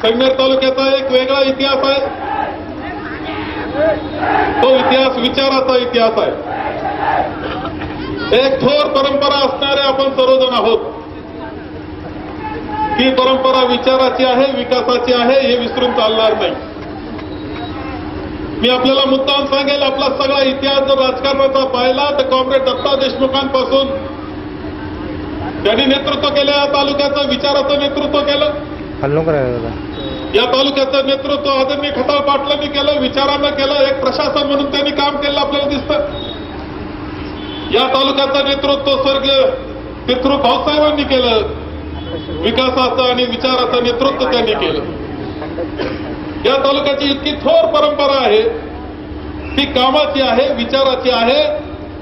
संगमेर तालुक्याचा एक वेगळा इतिहास आहे. तो इतिहास विचाराचा इतिहास आहे. एक थोर परंपरा असणारे आपण सर्वजण आहोत. ही परंपरा विचाराची आहे, विकासाची आहे, हे विसरून चालणार नाही. मी आपल्याला मुद्दाम सांगेल, आपला सगळा इतिहास जर राजकारणाचा पाहिला तर कॉम्रेड दत्ता देशमुखांपासून त्यांनी नेतृत्व केलं, या तालुक्याचं विचाराचं नेतृत्व केलं. या तालुक्याचं नेतृत्व आदरणीय खताळ पाटलांनी केलं, विचारानं केलं. एक प्रशासन म्हणून त्यांनी काम केलं आपल्याला दिसतं. या तालुक्याचं नेतृत्व स्वर्गीय पितृ भाऊसाहेबांनी केलं. विकासाचं आणि विचाराचं नेतृत्व त्यांनी केलं. या तालुक्याची इतकी थोर परंपरा आहे, ती कामाची आहे, विचाराची आहे.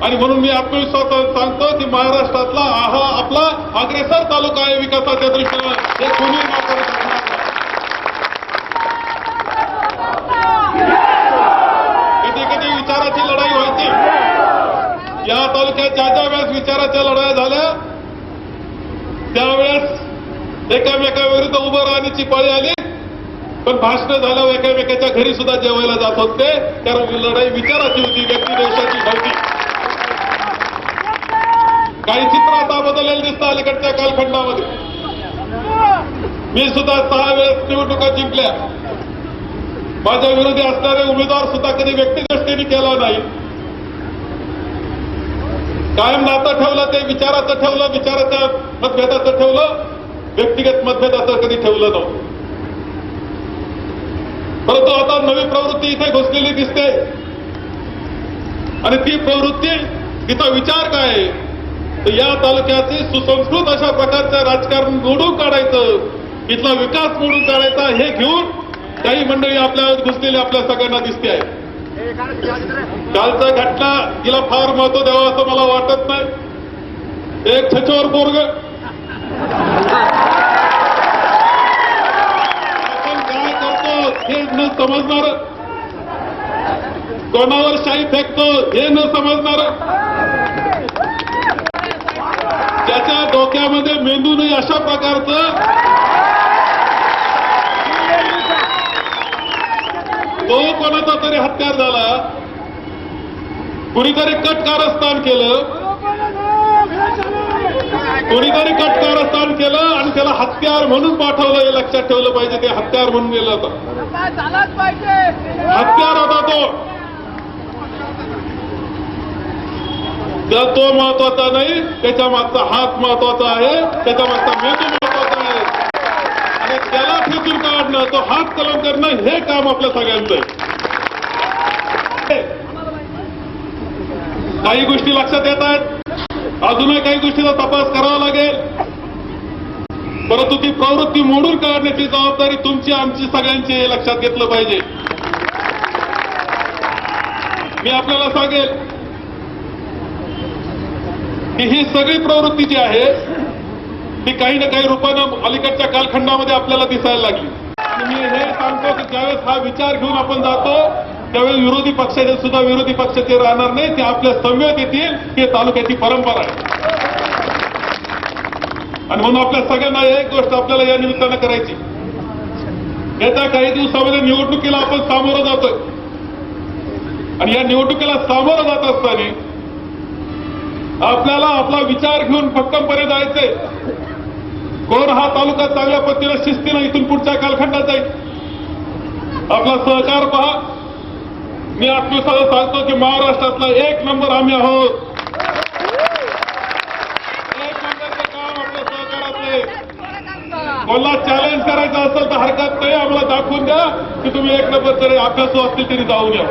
आणि म्हणून मी आत्मविश्वासाने सांगतो की महाराष्ट्रातला हा आपला अग्रेसर तालुका आहे विकासाच्या दृष्टीनं. हे कोणी नाकारू शकणार नाही. कधी कधी विचाराची लढाई व्हायची. या तालुक्यात ज्या ज्या वेळेस विचाराच्या लढाया झाल्या त्यावेळेस एकामेकाविरुद्ध उभं राहण्याची पाळी आली. पण भाषणं झाल्यावर एकामेकाच्या घरी सुद्धा जेवायला जात होते, कारण लढाई विचाराची होती, व्यक्तिद्वेषाची नव्हती. काही चित्र आता बदललेलं दिसतं अलीकडच्या कालखंडामध्ये. मी सुद्धा 6 वेळेस निवडणुका जिंकल्या. माझ्या विरोधी असणारे उमेदवार सुद्धा कधी व्यक्तिगत केला नाही. कायम नातं ठेवलं, ते विचाराचं ठेवलं, विचाराच्या मतभेदाचं ठेवलं, व्यक्तिगत मतभेदाचं कधी ठेवलं नव्हतं. परंतु आता नवी प्रवृत्ती इथे घुसलेली दिसते. आणि ती प्रवृत्ती, तिचा विचार काय आहे, तर या तालुक्याची सुसंस्कृत अशा प्रकारचं राजकारण मोडून काढायचं, इथला विकास मोडून काढायचा, हे घेऊन काही मंडळी आपल्या घुसलेली आपल्या सगळ्यांना दिसते आहे. कालचा घटना तिला फार महत्व द्यावं असं मला वाटत नाही. एक छचोर पोरग आपण काय करतो हे न समजणार, कोणावर शाई फेकतो हे न समजणार, त्याच्या डोक्यामध्ये मेंदू नाही अशा प्रकारचं, तो कोणाचा तरी हत्यार झाला, कुणीतरी कटकारस्थान केलं, कोणीतरी कटकारस्थान केलं आणि त्याला हत्यार म्हणून पाठवलं. हे लक्षात ठेवलं पाहिजे. ते हत्यार म्हणून गेलं होतं, हत्यार होता तो महत्वाचा नाही, त्याच्या मागचा हात महत्वाचा आहे, त्याच्या मागचा मेंदू महत्वाचा आहे. आणि त्याला खेचून काढणं, तो हात कलम करणं, हे काम आपल्या सगळ्यांचं आहे. काही गोष्टी लक्षात येत आहेत, अजूनही काही गोष्टीचा तपास करावा लागेल. परंतु ती प्रवृत्ती मोडून काढण्याची जबाबदारी तुमची, आमची, सगळ्यांची, हे लक्षात घेतलं पाहिजे. मी आपल्याला सांगेल की ही सगळी प्रवृत्ती जी आहे ती काही ना काही रूपानं अलीकडच्या कालखंडामध्ये आपल्याला दिसायला लागली. आणि मी हे सांगतो की ज्यावेळेस हा विचार घेऊन आपण जातो त्यावेळेस विरोधी पक्षाचे सुद्धा विरोधी पक्षाचे राहणार नाही, ते आपल्या समवेत येतील. ही तालुक्याची परंपरा आहे. आणि म्हणून आपल्या सगळ्यांना एक गोष्ट आपल्याला या निमित्तानं करायची, येत्या काही दिवसामध्ये निवडणुकीला आपण सामोरं जातोय. आणि या निवडणुकीला सामोरं जात असताना आपल्याला आपला विचार घेऊन भक्कमपणे जायचंय. कोण हा तालुका चांगल्या पद्धतीनं शिस्तीनं इथून पुढच्या कालखंडात जाईल. आपला सहकार पहा. मी आत्मविश्वासाने सांगतो की महाराष्ट्रातला 1 नंबर आम्ही आहोत. 1 नंबरचं काम आपल्या सहकारातलं. कोणाला चॅलेंज करायचं असेल तर हरकत नाही, आम्हाला दाखवून द्या की तुम्ही 1 नंबर तरी अभ्यासू असतील तरी जाऊन या.